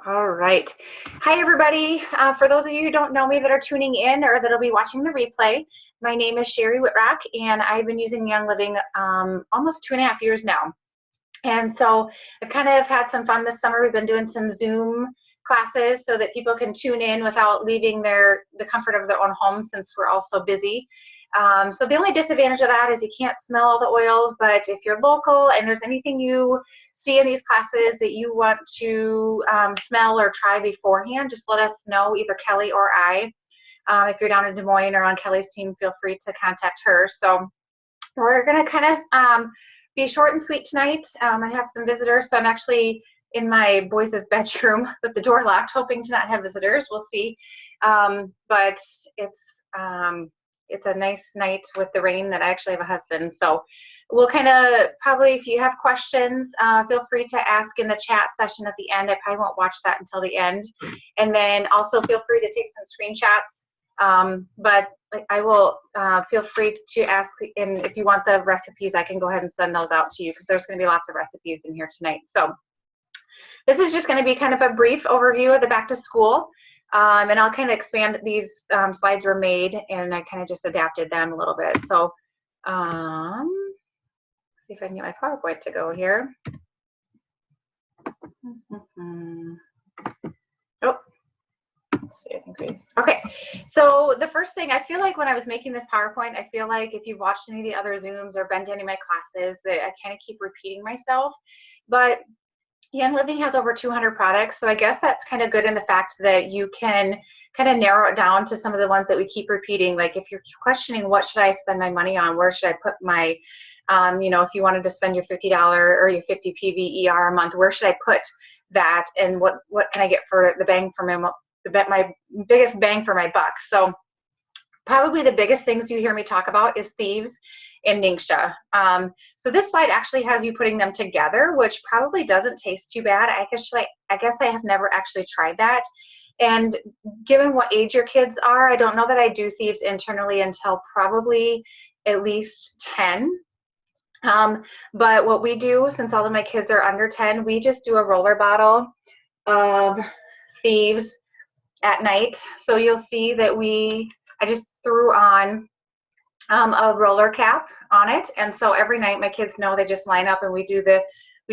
All right. Hi, everybody. For those of you who don't know me that are tuning in or that'll be watching the replay, my name is Sherry Whitrock, and I've been using Young Living almost 2.5 years now. And so I've kind of had some fun this summer. We've been doing some Zoom classes so that people can tune in without leaving the comfort of their own home, since we're all so busy. So the only disadvantage of that is you can't smell all the oils, but if you're local and there's anything you see in these classes that you want to smell or try beforehand, just let us know, either Kelly or I. If you're down in Des Moines or on Kelly's team, feel free to contact her. So we're going to kind of be short and sweet tonight. I have some visitors, so I'm actually in my boys' bedroom with the door locked, hoping to not have visitors. We'll see. But it's a nice night with the rain that I actually have a husband. So we'll kind of probably, if you have questions, feel free to ask in the chat session at the end. I probably won't watch that until the end. And then also feel free to take some screenshots. But I will feel free to ask, and if you want the recipes, I can go ahead and send those out to you, because there's going to be lots of recipes in here tonight. So this is just going to be kind of a brief overview of the back to school. And I'll kind of expand. These slides were made, and I kind of just adapted them a little bit. So see if I can get my PowerPoint to go here. Oh, let's see, I think okay. So the first thing, I feel like when I was making this PowerPoint, I feel like if you've watched any of the other Zooms or been to any of my classes, that I kind of keep repeating myself. But Young Living has over 200 products, so I guess that's kind of good in the fact that you can kind of narrow it down to some of the ones that we keep repeating. Like if you're questioning what should I spend my money on, where should I put my, if you wanted to spend your $50 or your 50 PVER a month, where should I put that, and what can I get for the bang for my biggest bang for my buck? So probably the biggest things you hear me talk about is Thieves and Ningxia. So this slide actually has you putting them together, which probably doesn't taste too bad. I guess I have never actually tried that. And given what age your kids are, I don't know that I do Thieves internally until probably at least 10. But what we do, since all of my kids are under 10, we just do a roller bottle of Thieves at night. So you'll see that I just threw on a roller cap on it, and so every night my kids know, they just line up and we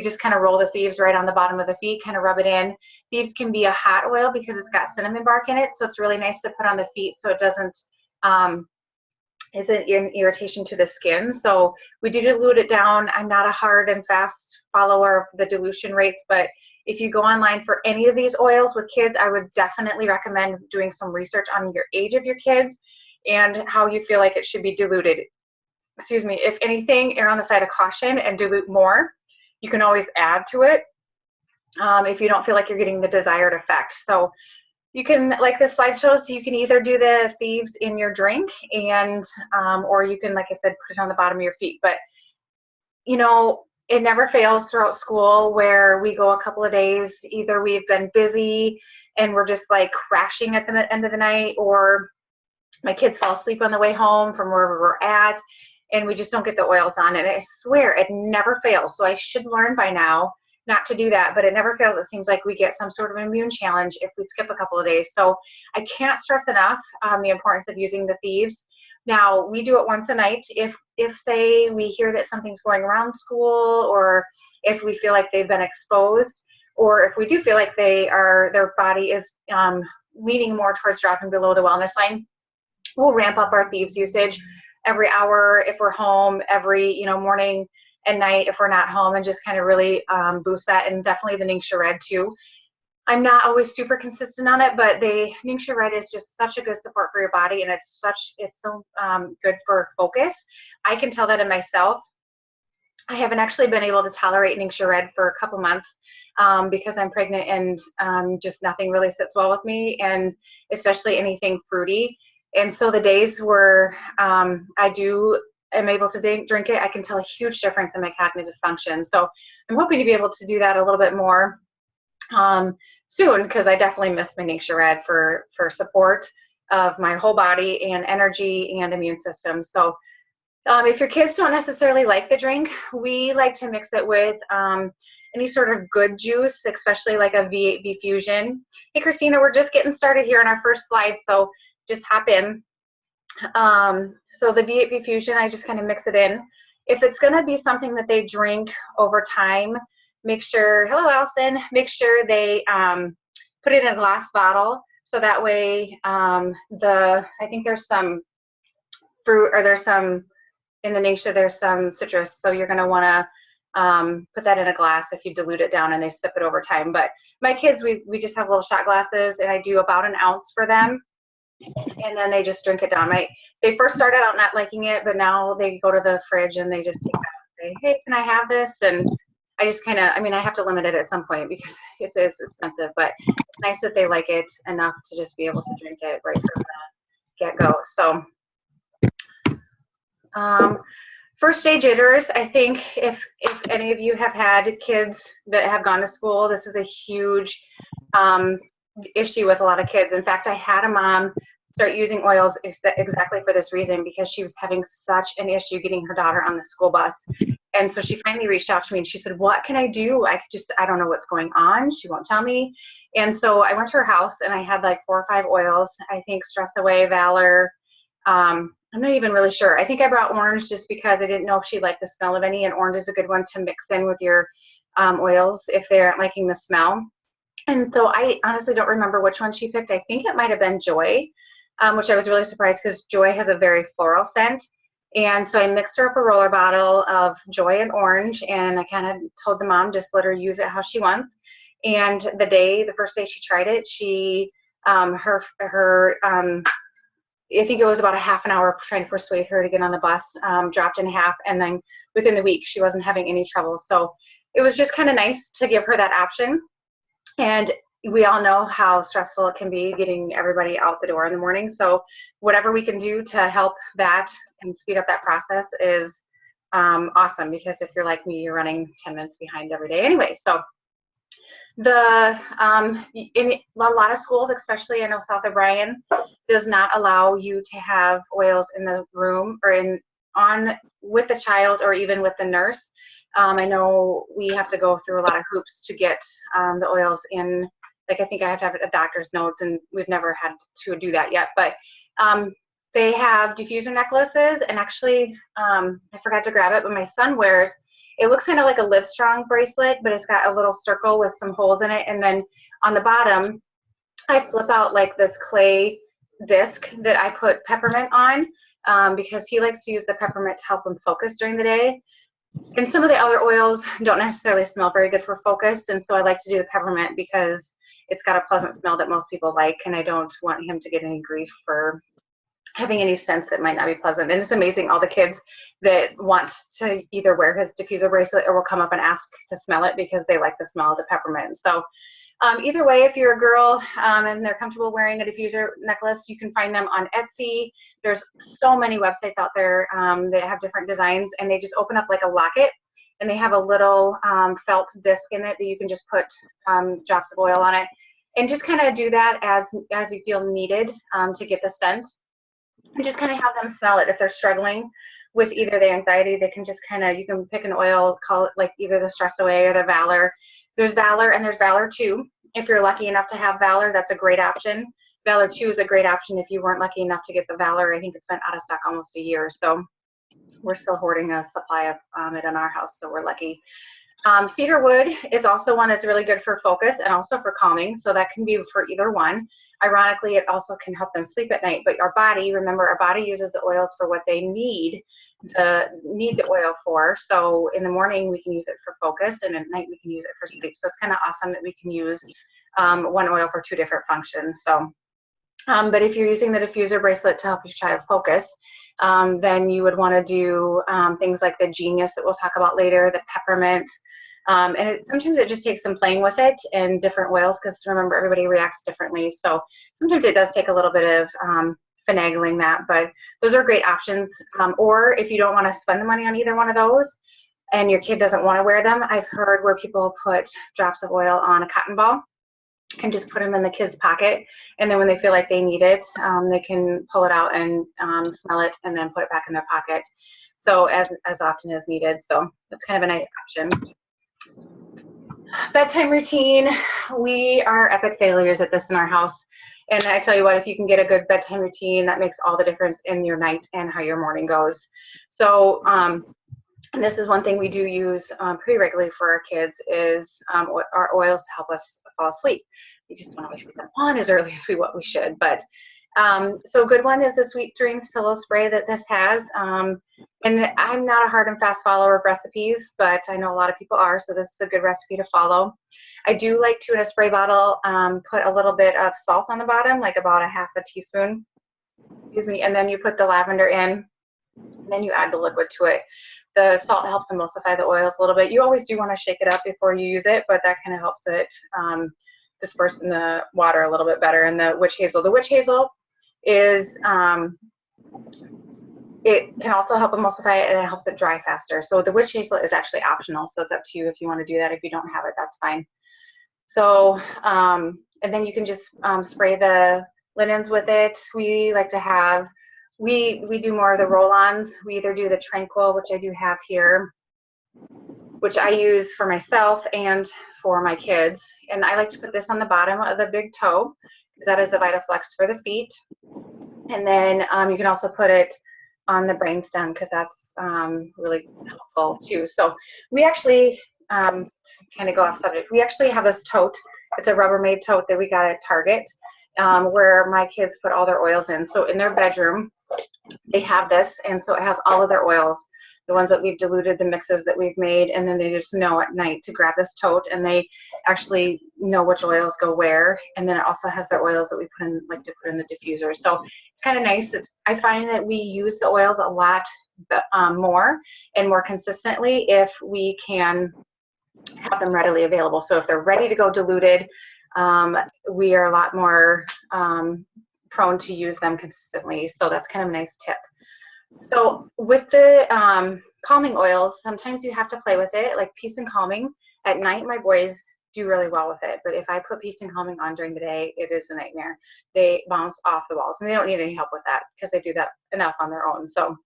just kind of roll the Thieves right on the bottom of the feet, kind of rub it in. Thieves can be a hot oil because it's got cinnamon bark in it, so it's really nice to put on the feet so it doesn't isn't an irritation to the skin. So we do dilute it down. I'm not a hard and fast follower of the dilution rates, but if you go online for any of these oils with kids, I would definitely recommend doing some research on your age of your kids and how you feel like it should be diluted. Excuse me. If anything, err on the side of caution and dilute more. You can always add to it if you don't feel like you're getting the desired effect. So you can, like this slide shows, you can either do the Thieves in your drink, and or you can, like I said, put it on the bottom of your feet. But it never fails throughout school where we go a couple of days, either we've been busy and we're just like crashing at the end of the night, or my kids fall asleep on the way home from wherever we're at, and we just don't get the oils on. And I swear it never fails. So I should learn by now not to do that, but it never fails. It seems like we get some sort of immune challenge if we skip a couple of days. So I can't stress enough the importance of using the Thieves. Now, we do it once a night. If say we hear that something's going around school, or if we feel like they've been exposed, or if we do feel like their body is leaning more towards dropping below the wellness line, we'll ramp up our Thieves usage every hour if we're home, every morning and night if we're not home, and just kind of really boost that. And definitely the Ningxia Red too. I'm not always super consistent on it, but the Ningxia Red is just such a good support for your body, and it's so good for focus. I can tell that in myself. I haven't actually been able to tolerate Ningxia Red for a couple months because I'm pregnant, and just nothing really sits well with me, and especially anything fruity. And so the days where am able to drink it, I can tell a huge difference in my cognitive function. So I'm hoping to be able to do that a little bit more soon, because I definitely miss my Ningxia Red for support of my whole body and energy and immune system. So if your kids don't necessarily like the drink, we like to mix it with any sort of good juice, especially like a V8 Fusion. Hey, Christina, we're just getting started here on our first slide, so just hop in. So the V8 Fusion, I just kind of mix it in. If it's going to be something that they drink over time, make sure, hello Allison, make sure they put it in a glass bottle, so that way I think there's some fruit, or there's some, in the nature there's some citrus, so you're going to want to put that in a glass if you dilute it down and they sip it over time. But my kids, we just have little shot glasses, and I do about an ounce for them, and then they just drink it down. They first started out not liking it, but now they go to the fridge and they just take it out and say, hey, can I have this? And I just kind of, I have to limit it at some point because it's expensive, but it's nice that they like it enough to just be able to drink it right from the get-go. So first day jitters, I think if any of you have had kids that have gone to school, this is a huge issue with a lot of kids. In fact, I had a mom start using oils exactly for this reason, because she was having such an issue getting her daughter on the school bus. And so she finally reached out to me and she said, what can I do? I don't know what's going on. She won't tell me. And so I went to her house and I had like 4 or 5 oils. I think Stress Away, Valor. I'm not even really sure. I think I brought orange just because I didn't know if she liked the smell of any, and orange is a good one to mix in with your oils if they aren't liking the smell. And so I honestly don't remember which one she picked. I think it might have been Joy, which I was really surprised because Joy has a very floral scent. And so I mixed her up a roller bottle of Joy and orange, and I kind of told the mom, just let her use it how she wants. And the first day she tried it, she, I think it was about a half an hour trying to persuade her to get on the bus, dropped in half, and then within the week she wasn't having any trouble. So it was just kind of nice to give her that option. And we all know how stressful it can be getting everybody out the door in the morning. So whatever we can do to help that and speed up that process is awesome, because if you're like me, you're running 10 minutes behind every day anyway. So in a lot of schools, especially I know South O'Brien, does not allow you to have oils in the room or with the child or even with the nurse. I know we have to go through a lot of hoops to get the oils in. Like, I think I have to have a doctor's notes, and we've never had to do that yet. But they have diffuser necklaces, and actually, I forgot to grab it, but my son wears. It looks kind of like a Livestrong bracelet, but it's got a little circle with some holes in it. And then on the bottom, I flip out like this clay disc that I put peppermint on, because he likes to use the peppermint to help him focus during the day. And some of the other oils don't necessarily smell very good for focus, and so I like to do the peppermint because it's got a pleasant smell that most people like, and I don't want him to get any grief for having any scents that might not be pleasant. And it's amazing, all the kids that want to either wear his diffuser bracelet or will come up and ask to smell it because they like the smell of the peppermint. So either way, if you're a girl and they're comfortable wearing a diffuser necklace, you can find them on Etsy. There's so many websites out there that have different designs, and they just open up like a locket, and they have a little felt disc in it that you can just put drops of oil on it, and just kind of do that as you feel needed to get the scent, and just kind of have them smell it. If they're struggling with either the anxiety, they can just you can pick an oil, call it like either the Stress Away or the Valor. There's Valor and there's Valor 2. If you're lucky enough to have Valor, that's a great option. Valor 2 is a great option if you weren't lucky enough to get the Valor. I think it's been out of stock almost a year, so we're still hoarding a supply of it in our house, so we're lucky. Cedarwood is also one that's really good for focus and also for calming, so that can be for either one. Ironically, it also can help them sleep at night, but our body, remember, our body uses the oils for what they need the oil for. So in the morning we can use it for focus, and at night we can use it for sleep. So it's kind of awesome that we can use one oil for 2 different functions. So but if you're using the diffuser bracelet to help your child focus, then you would want to do things like the Genius that we'll talk about later, the peppermint, and sometimes it just takes some playing with it and different oils, because remember, everybody reacts differently. So sometimes it does take a little bit of finagling that, but those are great options. Or if you don't want to spend the money on either one of those and your kid doesn't want to wear them, I've heard where people put drops of oil on a cotton ball and just put them in the kid's pocket, and then when they feel like they need it, they can pull it out and smell it and then put it back in their pocket, so as often as needed. So that's kind of a nice option. Bedtime routine. We are epic failures at this in our house. And I tell you what, if you can get a good bedtime routine, that makes all the difference in your night and how your morning goes. So, and this is one thing we do use pretty regularly for our kids is our oils to help us fall asleep. We just don't always put them on as early as we should, but so a good one is the Sweet Dreams pillow spray that this has. And I'm not a hard and fast follower of recipes, but I know a lot of people are, so this is a good recipe to follow. I do like to, in a spray bottle, put a little bit of salt on the bottom, like about a half a teaspoon, excuse me, and then you put the lavender in, and then you add the liquid to it. The salt helps emulsify the oils a little bit. You always do want to shake it up before you use it, but that kind of helps it disperse in the water a little bit better. And the witch hazel is, it can also help emulsify it, and it helps it dry faster. So the witch hazel is actually optional, so it's up to you if you want to do that. If you don't have it, that's fine. So, and then you can just spray the linens with it. We like to have, we do more of the roll-ons. We either do the Tranquil, which I do have here, which I use for myself and for my kids. And I like to put this on the bottom of the big toe, because that is the VitaFlex for the feet. And then you can also put it on the brainstem, because that's really helpful too. So we actually, kind of go off subject, we actually have this tote. It's a Rubbermaid tote that we got at Target, where my kids put all their oils in. So in their bedroom, they have this, and so it has all of their oils, the ones that we've diluted, the mixes that we've made, and then they just know at night to grab this tote, and they actually know which oils go where. And then it also has their oils that we put in, like to put in the diffuser. So it's kind of nice. I find that we use the oils a lot more and more consistently if we can have them readily available. So if they're ready to go diluted, we are a lot more prone to use them consistently. So that's kind of a nice tip. So with the calming oils, sometimes you have to play with it, like Peace and Calming. At night, my boys do really well with it, but if I put Peace and Calming on during the day, it is a nightmare. They bounce off the walls, and they don't need any help with that because they do that enough on their own. So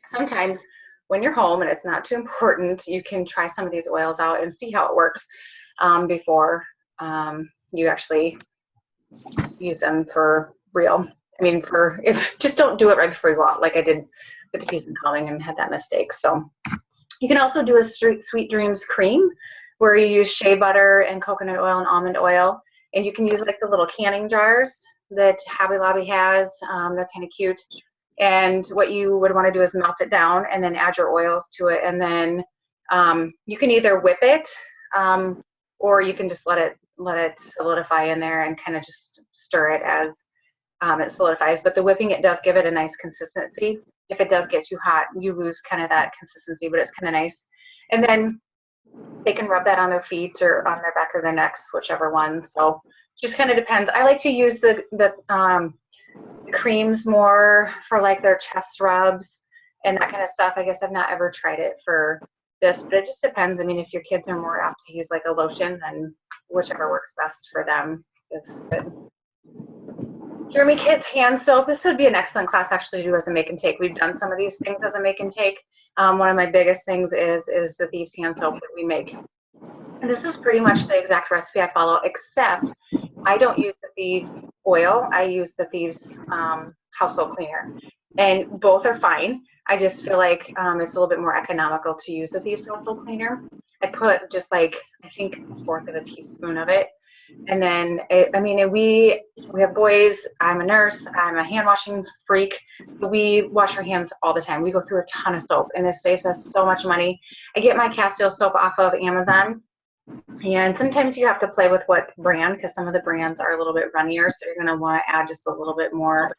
sometimes when you're home and it's not too important, you can try some of these oils out and see how it works before you actually use them for real. I mean, just don't do it right before you go out, like I did with the Peace and Calming and had that mistake. So you can also do a Sweet Dreams cream, where you use shea butter and coconut oil and almond oil, and you can use like the little canning jars that Hobby Lobby has. They're kind of cute. And what you would want to do is melt it down and then add your oils to it, and then you can either whip it or you can just let it solidify in there and kind of just stir it as it solidifies. But the whipping, it does give it a nice consistency. If it does get too hot, you lose kind of that consistency, but it's kind of nice. And then they can rub that on their feet or on their back or their necks, whichever one. So just kind of depends. I like to use the creams more for like their chest rubs and that kind of stuff. I guess I've not ever tried it for this, but it just depends. I mean, if your kids are more apt to use like a lotion, then whichever works best for them is good. Jeremy Kids hand soap. This would be an excellent class actually to do as a make and take. We've done some of these things as a make and take. One of my biggest things is the Thieves hand soap that we make. And this is pretty much the exact recipe I follow, except I don't use the Thieves oil. I use the Thieves household cleaner. And both are fine. I just feel like it's a little bit more economical to use the Thieves household cleaner. I put just like, I think, a fourth of a teaspoon of it. And then, we have boys. I'm a nurse. I'm a hand washing freak. So we wash our hands all the time. We go through a ton of soap, and this saves us so much money. I get my Castile soap off of Amazon, and sometimes you have to play with what brand, because some of the brands are a little bit runnier, so you're going to want to add just a little bit more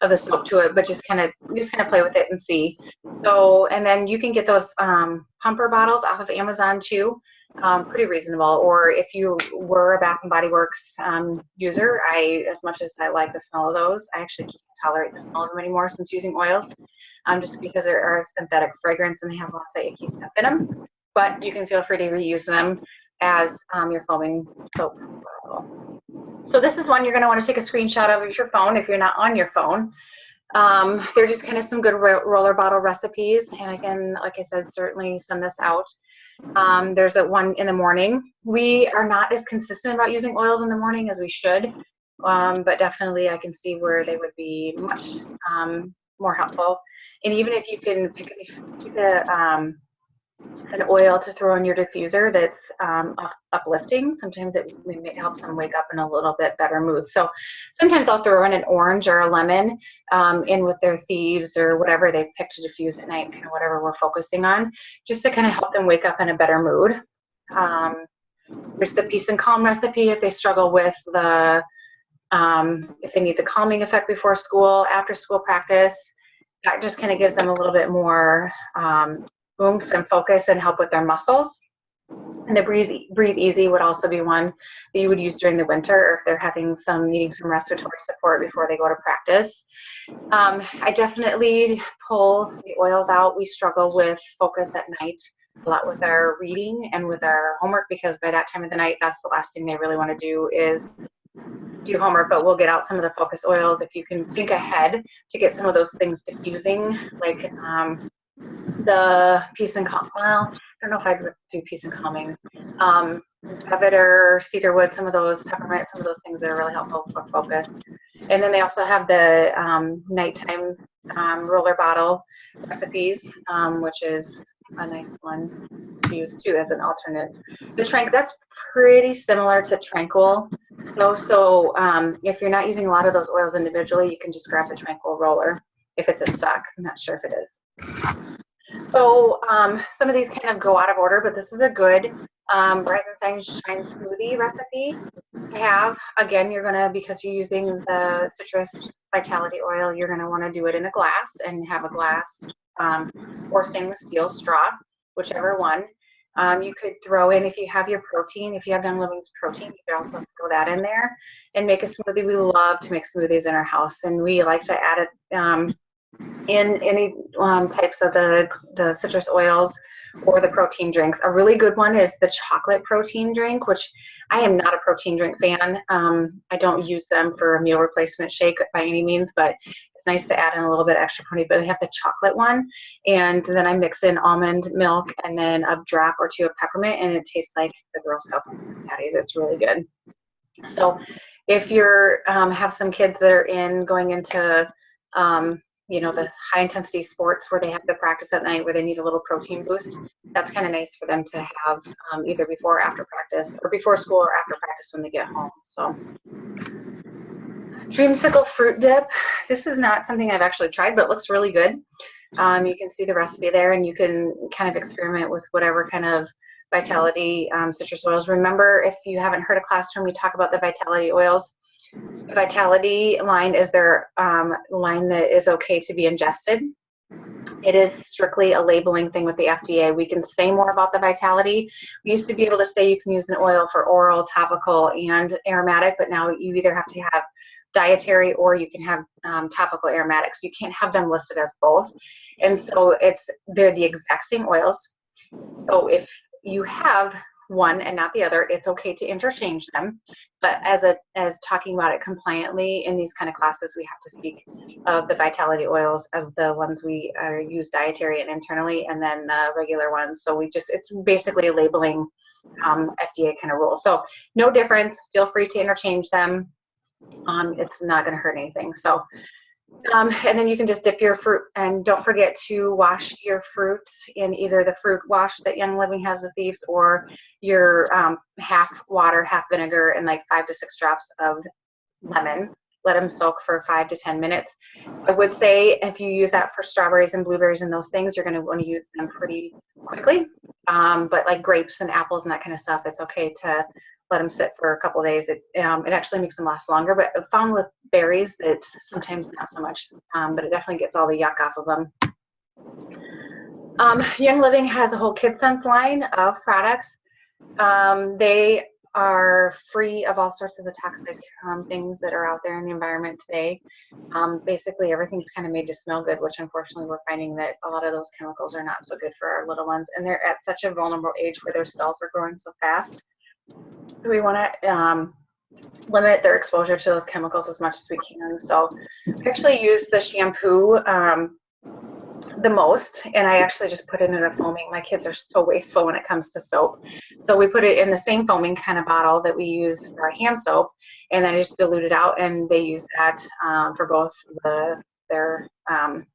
of the soap to it, but just kind of play with it and see. So, and then you can get those pumper bottles off of Amazon too. Pretty reasonable. Or if you were a Bath and Body Works user, as much as I like the smell of those, I actually can't tolerate the smell of them anymore since using oils, just because they're a synthetic fragrance and they have lots of icky stuff in them. But you can feel free to reuse them as your foaming soap bottle. So this is one you're going to want to take a screenshot of your phone if you're not on your phone. They're just kind of some good roller bottle recipes, and I can, like I said, certainly send this out. There's a one in the morning. We are not as consistent about using oils in the morning as we should, but definitely I can see where they would be much more helpful. And even if you can pick an oil to throw in your diffuser that's uplifting, sometimes it helps them wake up in a little bit better mood. So sometimes I'll throw in an orange or a lemon in with their thieves or whatever they've picked to diffuse at night, kind of whatever we're focusing on, just to kind of help them wake up in a better mood. There's the peace and calm recipe if they struggle with the, if they need the calming effect before school, after school practice. That just kind of gives them a little bit more oomph and focus and help with their muscles. And the breathe easy would also be one that you would use during the winter, or if they're needing some respiratory support before they go to practice. I definitely pull the oils out. We struggle with focus at night a lot with our reading and with our homework, because by that time of the night, that's the last thing they really want to do is do homework. But we'll get out some of the focus oils if you can think ahead to get some of those things diffusing, like the peace and calm. Well, I don't know if I'd do peace and calming. Lavender, cedarwood, some of those, peppermint, some of those things that are really helpful for focus. And then they also have the nighttime roller bottle recipes, which is a nice one to use too as an alternate. The that's pretty similar to Tranquil. So if you're not using a lot of those oils individually, you can just grab the Tranquil roller if it's in stock. I'm not sure if it is. So some of these kind of go out of order, but this is a good Rise and Shine smoothie recipe to have. Again, you're going to, because you're using the citrus vitality oil, you're going to want to do it in a glass and have a glass or stainless steel straw, whichever one. You could throw in, if you have your protein, if you have Young Living's protein, you could also throw that in there and make a smoothie. We love to make smoothies in our house, and we like to add it in any types of the citrus oils or the protein drinks. A really good one is the chocolate protein drink, which I am not a protein drink fan. I don't use them for a meal replacement shake by any means, but it's nice to add in a little bit extra protein. But I have the chocolate one, and then I mix in almond milk and then a drop or two of peppermint, and it tastes like the Girl Scout patties. It's really good. So if you're have some kids that are going into the high intensity sports where they have to practice at night, where they need a little protein boost, that's kind of nice for them to have either before or after practice, or before school or after practice when they get home. So Dreamsicle fruit dip. This is not something I've actually tried, but it looks really good. You can see the recipe there, and you can kind of experiment with whatever kind of vitality citrus oils. Remember, if you haven't heard a classroom, we talk about the vitality oils. The Vitality line is their line that is okay to be ingested. It is strictly a labeling thing with the FDA. We can say more about the Vitality. We used to be able to say you can use an oil for oral, topical, and aromatic, but now you either have to have dietary or you can have topical aromatics. You can't have them listed as both. And so they're the exact same oils. So if you have one and not the other, it's okay to interchange them, but as talking about it compliantly in these kind of classes, we have to speak of the vitality oils as the ones we use dietary and internally, and then the regular ones. So it's basically a labeling FDA kind of rule. So no difference, feel free to interchange them. It's not going to hurt anything. So and then you can just dip your fruit, and don't forget to wash your fruit in either the fruit wash that Young Living has with Thieves, or your half water, half vinegar, and like 5 to 6 drops of lemon. Let them soak for 5 to 10 minutes. I would say if you use that for strawberries and blueberries and those things, you're going to want to use them pretty quickly. But like grapes and apples and that kind of stuff, it's okay to let them sit for a couple of days. It actually makes them last longer, but I found with berries that sometimes not so much, but it definitely gets all the yuck off of them. Young Living has a whole KidSense line of products. They are free of all sorts of the toxic things that are out there in the environment today. Basically, everything's kind of made to smell good, which unfortunately we're finding that a lot of those chemicals are not so good for our little ones, and they're at such a vulnerable age where their cells are growing so fast. So we want to limit their exposure to those chemicals as much as we can. So we actually use the shampoo the most, and I actually just put it in a foaming. My kids are so wasteful when it comes to soap. So we put it in the same foaming kind of bottle that we use for our hand soap, and then I just dilute it out, and they use that for both their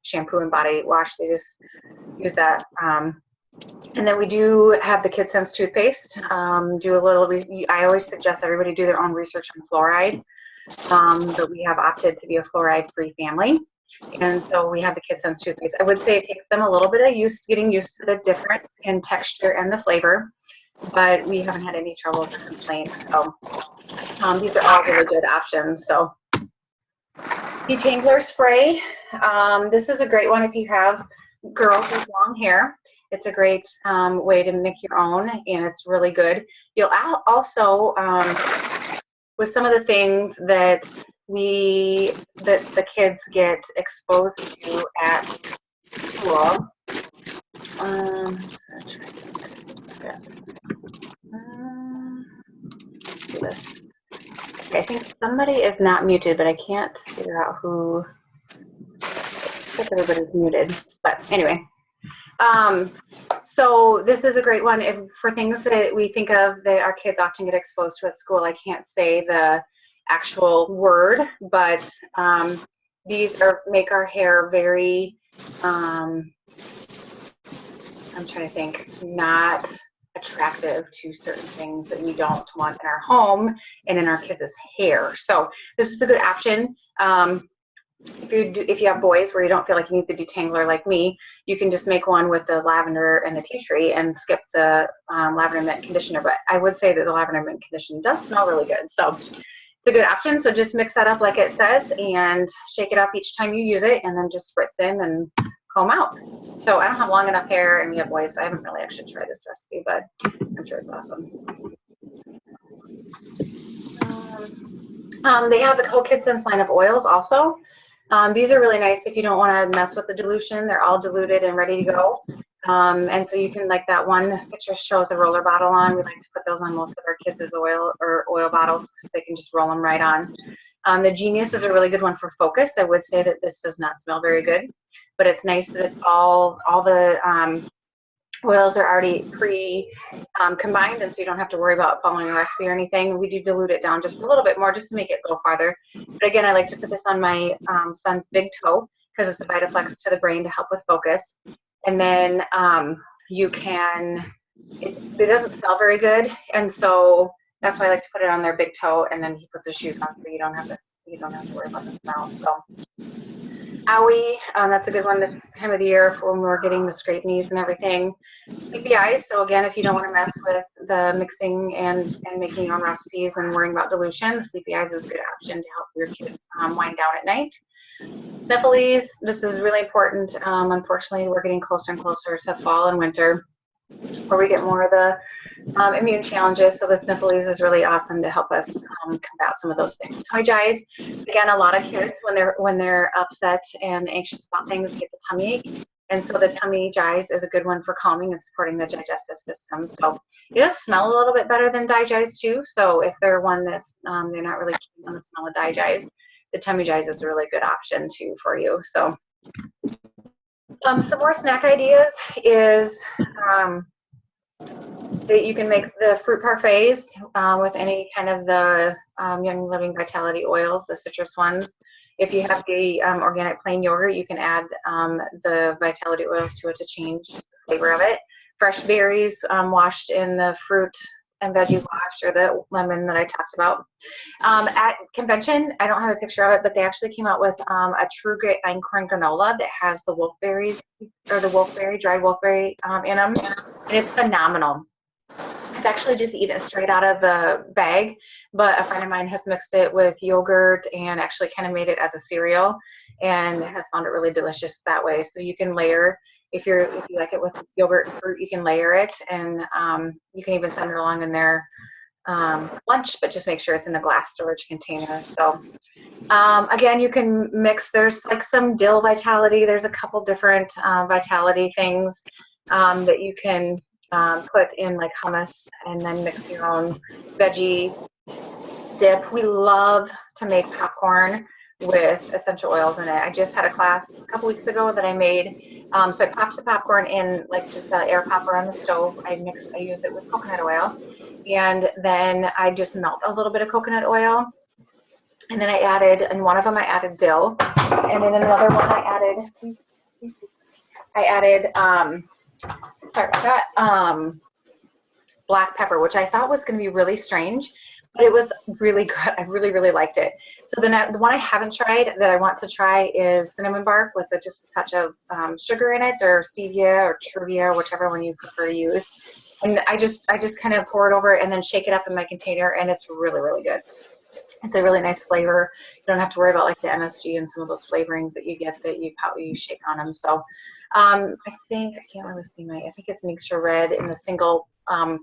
shampoo and body wash. They just use that. And then we do have the KidSense toothpaste. Do a little, I always suggest everybody do their own research on fluoride, but we have opted to be a fluoride-free family. And so we have the KidSense toothpaste. I would say it takes them a little bit of getting used to the difference in texture and the flavor, but we haven't had any trouble or complaints. So these are all really good options. So detangler spray. This is a great one if you have girls with long hair. It's a great way to make your own, and it's really good. You'll also, with some of the things that the kids get exposed to at school. Do this. Okay, I think somebody is not muted, but I can't figure out who. I think everybody's muted, but anyway. So this is a great one for things that we think of that our kids often get exposed to at school. I can't say the actual word, but these make our hair very, I'm trying to think, not attractive to certain things that we don't want in our home and in our kids' hair. So this is a good option. If you have boys where you don't feel like you need the detangler like me, you can just make one with the lavender and the tea tree and skip the lavender mint conditioner. But I would say that the lavender mint conditioner does smell really good. So it's a good option. So just mix that up like it says and shake it up each time you use it, and then just spritz in and comb out. So I don't have long enough hair, and we have boys, so I haven't really actually tried this recipe, but I'm sure it's awesome. They have the whole KidSense line of oils also. These are really nice if you don't want to mess with the dilution. They're all diluted and ready to go. And so you can, like that one picture shows a roller bottle on. We like to put those on most of our kids' oil bottles because they can just roll them right on. The Genius is a really good one for focus. I would say that this does not smell very good, but it's nice that it's all the oils are already combined, and so you don't have to worry about following a recipe or anything. We do dilute it down just a little bit more just to make it go farther. But again, I like to put this on my son's big toe because it's a VitaFlex to the brain to help with focus. And then you can, it doesn't smell very good, and so that's why I like to put it on their big toe, and then he puts his shoes on so you don't have to worry about the smell. So Owie, that's a good one this time of the year for when we're getting the straight knees and everything. Sleepy eyes, so again, if you don't want to mess with the mixing and making your own recipes and worrying about dilution, Sleepy eyes is a good option to help your kids wind down at night. Sniffles, this is really important. Unfortunately, we're getting closer and closer to fall and winter, where we get more of the immune challenges. So the Sniffles is really awesome to help us combat some of those things. Tummy jies, again, a lot of kids when they're upset and anxious about things get the tummy ache, and so the tummy jies is a good one for calming and supporting the digestive system. So it does smell a little bit better than Digize too. So if they're one that's they're not really keen on the smell of Digize, the tummy jies is a really good option too for you. So some more snack ideas is that you can make the fruit parfaits with any kind of the Young Living Vitality oils, the citrus ones. If you have the organic plain yogurt, you can add the Vitality oils to it to change the flavor of it. Fresh berries washed in the fruit and veggie wash, or the lemon that I talked about. At convention, I don't have a picture of it, but they actually came out with a true great einkorn granola that has the wolfberries, or the wolfberry, dried wolfberry in them, and it's phenomenal. I've actually just eaten it straight out of the bag, but a friend of mine has mixed it with yogurt and actually kind of made it as a cereal, and has found it really delicious that way. So you can layer, if you like it with yogurt and fruit, you can layer it, and you can even send it along in their lunch, but just make sure it's in a glass storage container. So again, you can mix, there's like some dill Vitality, there's a couple different Vitality things that you can put in like hummus, and then mix your own veggie dip. We love to make popcorn with essential oils in it. I just had a class a couple weeks ago that I made. So I popped the popcorn in like just an air popper on the stove. I use it with coconut oil. And then I just melt a little bit of coconut oil. And then in one of them I added dill. And in another one I added, sorry about that, black pepper, which I thought was going to be really strange, but it was really good. I really, really liked it. So the one I haven't tried that I want to try is cinnamon bark with just a touch of sugar in it, or stevia or truvia, whichever one you prefer to use. And I just kind of pour it over and then shake it up in my container, and it's really, really good. It's a really nice flavor. You don't have to worry about like the MSG and some of those flavorings that you get that you shake on them. So I think, I can't really see I think it's Nixtra Red in the single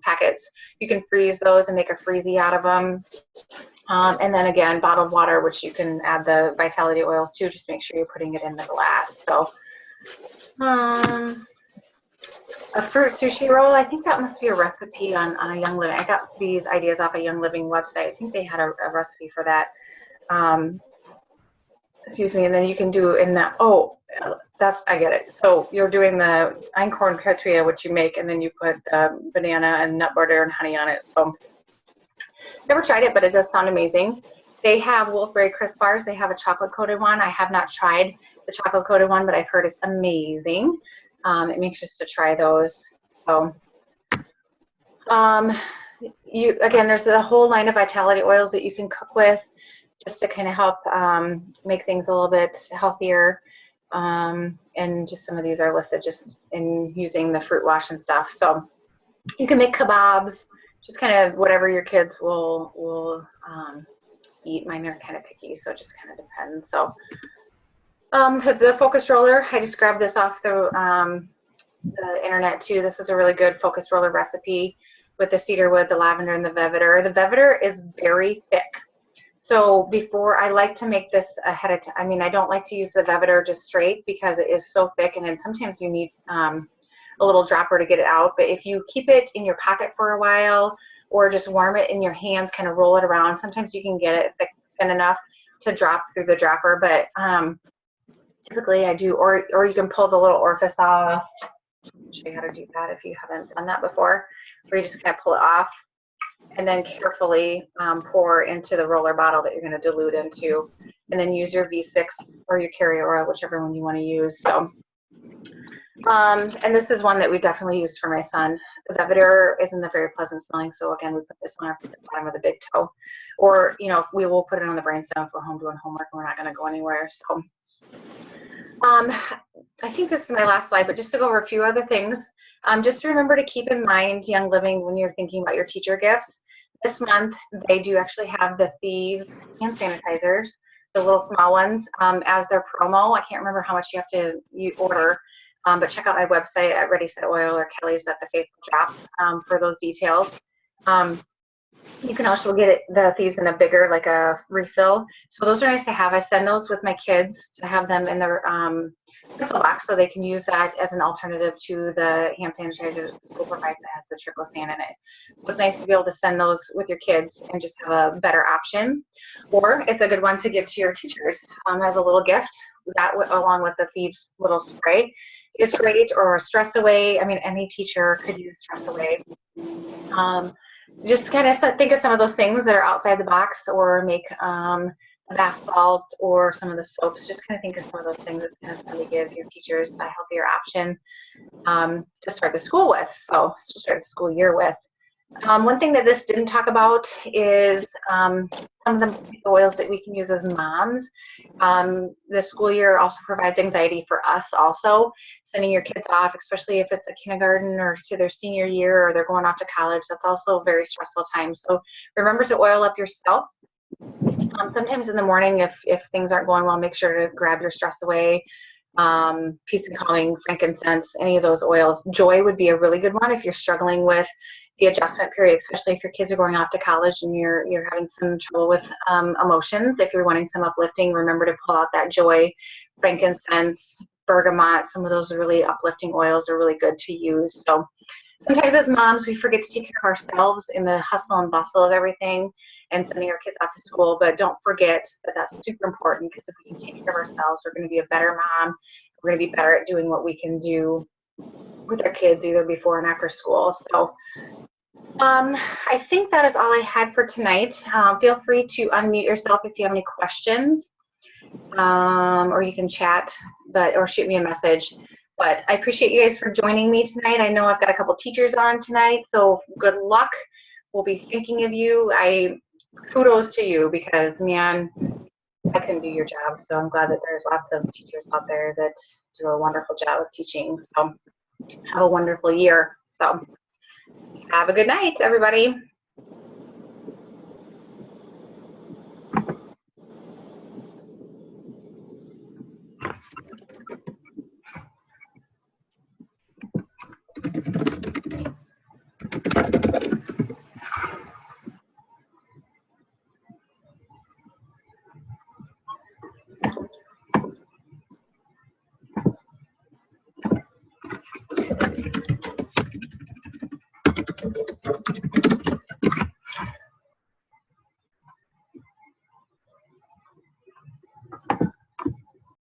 packets. You can freeze those and make a freezy out of them. And then again, bottled water, which you can add the vitality oils to. Just make sure you're putting it in the glass. So a fruit sushi roll, I think that must be a recipe on a Young Living. I got these ideas off a Young Living website. I think they had a recipe for that. Excuse me, and then you can do in that, I get it. So you're doing the einkorn tortilla, which you make, and then you put banana and nut butter and honey on it. So never tried it, but it does sound amazing. They have Wolfberry Crisp bars. They have a chocolate coated one. I have not tried the chocolate coated one, but I've heard it's amazing. It makes just to try those. So again, there's a whole line of vitality oils that you can cook with just to kind of help make things a little bit healthier. And just some of these are listed just in using the fruit wash and stuff. So you can make kebabs, just kind of whatever your kids will eat. Mine are kind of picky, so it just kind of depends. So the focus roller, I just grabbed this off the internet too. This is a really good focus roller recipe with the cedarwood, the lavender, and the vetiver. The vetiver is very thick. So I like to make this ahead of time. I mean, I don't like to use the vetiver just straight because it is so thick, and then sometimes you need a little dropper to get it out. But if you keep it in your pocket for a while, or just warm it in your hands, kind of roll it around, sometimes you can get it thin enough to drop through the dropper. But typically I do, or you can pull the little orifice off. I'll show you how to do that if you haven't done that before, where you just kind of pull it off and then carefully pour into the roller bottle that you're going to dilute into, and then use your V6 or your carrier oil, whichever one you want to use. So, and this is one that we definitely used for my son. The vetiver isn't a very pleasant smelling, so again, we put this on the bottom of the big toe, or we will put it on the brainstem if we're home doing homework and we're not going to go anywhere. So. I think this is my last slide, but just to go over a few other things, just remember to keep in mind Young Living when you're thinking about your teacher gifts. This month, they do actually have the Thieves hand sanitizers, the little small ones, as their promo. I can't remember how much you have to order, but check out my website at Ready Set Oil or Kelly's at the Faithful Drops for those details. You can also get the Thieves in a bigger, like a refill. So those are nice to have. I send those with my kids to have them in their pencil box so they can use that as an alternative to the hand sanitizer school provides that has the triclosan in it. So it's nice to be able to send those with your kids and just have a better option. Or it's a good one to give to your teachers as a little gift, that along with the Thieves little spray. It's great, or Stress Away. I mean, any teacher could use Stress Away. Just kind of think of some of those things that are outside the box, or make a bath salt or some of the soaps. Just kind of think of some of those things that's kind of fun to give your teachers a healthier option to start the school with. So to start the school year with. One thing that this didn't talk about is some of the oils that we can use as moms. The school year also provides anxiety for us also. Sending your kids off, especially if it's a kindergarten or to their senior year, or they're going off to college, that's also a very stressful time. So remember to oil up yourself. Sometimes in the morning, if things aren't going well, make sure to grab your Stress Away, Peace and Calming, frankincense, any of those oils. Joy would be a really good one if you're struggling with the adjustment period, especially if your kids are going off to college and you're having some trouble with emotions. If you're wanting some uplifting, remember to pull out that Joy, frankincense, bergamot. Some of those really uplifting oils are really good to use. So sometimes as moms, we forget to take care of ourselves in the hustle and bustle of everything. and sending our kids off to school. But don't forget that that's super important, because if we can take care of ourselves, we're going to be a better mom. We're going to be better at doing what we can do with our kids, either before and after school. So I think that is all I had for tonight. Feel free to unmute yourself if you have any questions, or you can chat, or shoot me a message. But I appreciate you guys for joining me tonight. I know I've got a couple teachers on tonight, so good luck. We'll be thinking of you. Kudos to you, because man, I couldn't do your job. So I'm glad that there's lots of teachers out there that do a wonderful job of teaching. So have a wonderful year. So have a good night, everybody.